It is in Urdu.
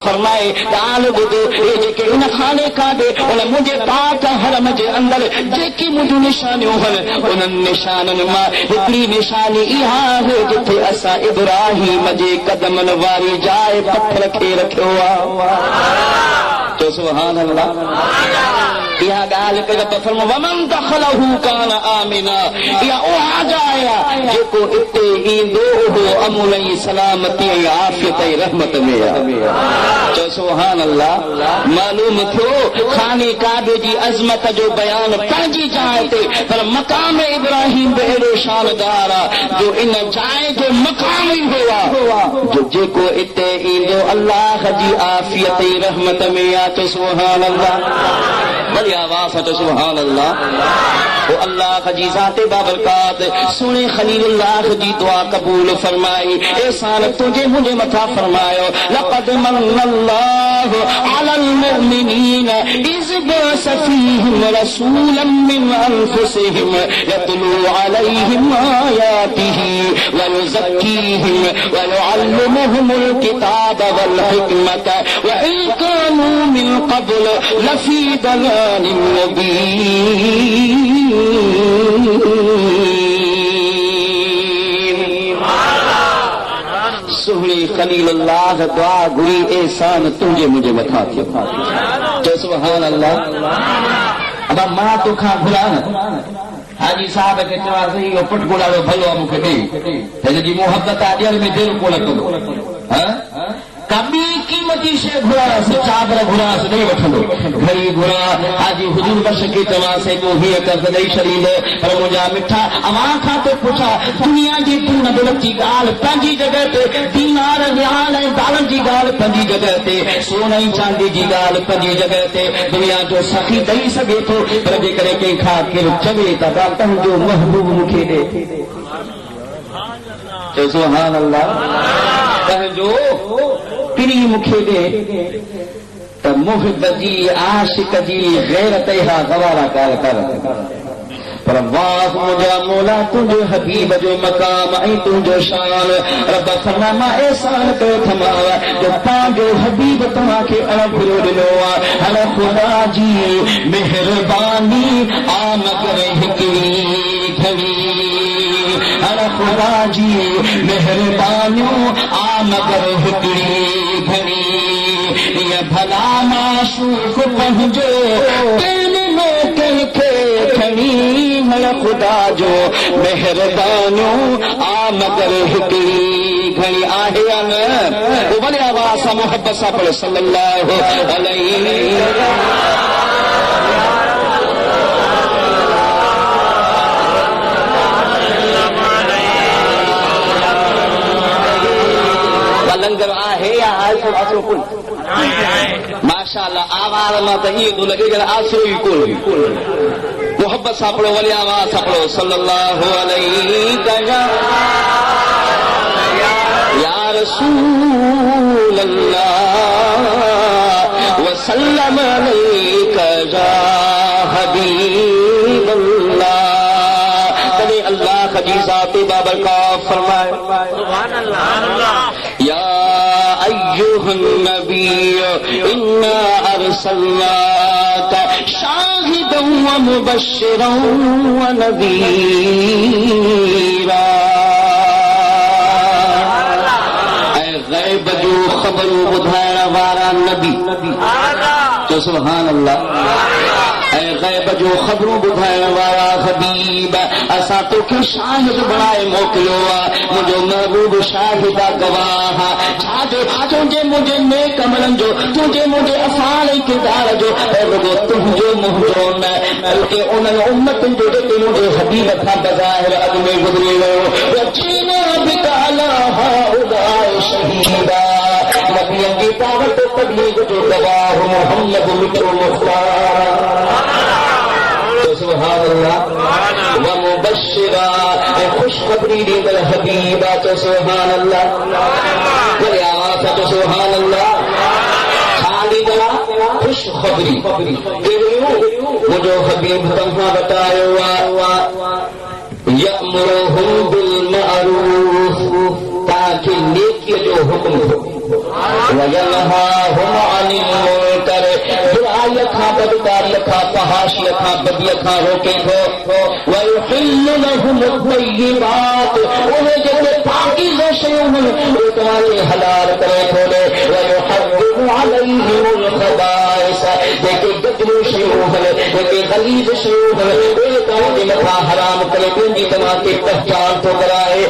فرمائے دال بدو یہ جے ان کھانے کا دے ان مجھے پاک حرم جے اندر جے مجھے نشانیوں ہن ان نشانن ما ہکڑی نشانی اها ہے جتھے اسا ابراہیم جے قدمن واری جائے پتھر کھے رکھو تو سبحان اللہ یہ گال پہ فرمو ومن دخلہ کان آمنا یا او آ جایا جے کو اتے ایندو ہو امن سلامتی عافیت رحمت میں تو سبحان اللہ معلوم تھو خانے کعبے جی عظمت جو بیان پنجی جائے تے پر مقام ابراہیم بہرو شاندار جو ان جائے جو مقام ہی ہوا جو جے کو اتے ایندو اللہ جی عافیت رحمت میں تو سبحان اللہ بڑی آواز ہے تو سبحان اللہ وہ اللہ جی ذات بابرکات سونے خلیل اللہ جی دعا قبول فرمائی احسان تجھے مجھے متھا فرمایا لقد من اللہ علی المؤمنین اذ بعث فیہم رسولا من انفسہم یتلو علیہم آیاتہ ویزکیہم ویعلمہم الکتاب والحکمت وإن كانوا من قبل لفی ضلال مبین سہنی خلیل اللہ دعا گری احسان تجھے مجھے متھا کیا تو سبحان اللہ اب ماں تو کھا گھلا حاجی صاحب کے چواسے یہ پٹ گلا لو بھلو ہم کے دے جی محبت آدیال میں دل کو لگو کبھی قیمتی سے گھڑا سے چادر گھڑا سے نہیں وٹھندو گھڑی گھڑا حاجی حضور بخش کے چواسے کو ہی کر دئی شریل پر مجھا مٹھا امان کھاتے پوچھا دنیا جی دن دولت کی گال پنجی جگہ تے دینار ریال ڈالر جی گال پنجی جگہ تے سونا چاندی جی گال پنجی جگہ تے دنیا جو سخی دئی سگے تو پر جے کرے کے کھا کے چوے تا ڈاکٹر جو محبوب مکھے دے تو سبحان اللہ کہ جو پری مکھے دے تو محبت جی عاشق جی غیرت ہا گوارا کار کر پر واہ مجھا مولا تجھے حبیب جو مقام ای تجھے شان رب فرما احسان تو تھما جو پانجو حبیب تما کے اڑھو دلوا ہر خدا جی مہربانی آمد رہی گھڑی ہر خدا جی مہربانیوں آمد رہی گھڑی یہ بھلا معشوق پہنجو دل میں کل کے کھڑی ہر خدا جو مہربانیوں آمد رہی گھڑی آہے ان وہ بڑی آواز محبت سا پڑھ صلی اللہ علیہ لنگر آہے یا آسر آسر کل ماشاءاللہ آواز میں تو یہ دو لگے گا آسر ہی کل محبت ساپڑو ولی آواز ساپڑو صلی اللہ علیہ یا رسول اللہ وسلم علیکہ یا حبیب اللہ کبھی اللہ خجی ذات بابرکات فرمائے سبحان اللہ یا ایوہ النبی انا ارسلناک شاہدا ومبشرا ونذیرا اے غیب جو خبر بدھائے وارا نبی تو سبحان اللہ اے غیب جو خبروں بدھائے والا حبیب اسا تو کی شاہد بنائے موکلو مجھے محبوب شاہدہ گواہ چھاجو جے مجھے نیک عملن جو تجھے مجھے افعال کردار جو اے رگو تم جو محترم بلکہ انہوں امت جو جے مجھے حبیب تھا بظاہر ادمے گزرے لو وجینا بکالا ہاؤدائے شہیدہ نبی کی دعوت و تبلیغ جو گواہ محمد مکر مختار سبحان اللہ ومبشرا خوشخبری دے دل حبیبہ تو سبحان اللہ بڑی آواز ہے تو سبحان اللہ خالی دلا خوشخبری وہ جو حبیب تمہاں بتائے ہوا یأمرہم بالمعروف تاکہ نیکی جو حکم ہو وینہاہم عن المنکر برائی کھا بدکاری کھا فحاشی کھا بدی کھا روکے تھو ویحل لہم الطیبات انہیں جیسے پاکیزہ شیئن وہ تمہارے حلال کرے تھولے ویحرم علیہم الخبائث دیکھے گدلو شیئن دیکھے غلیظ شیئن وہ تمہارے لکھا حرام کرے دیں گی تمہارے پہچان تو کرائے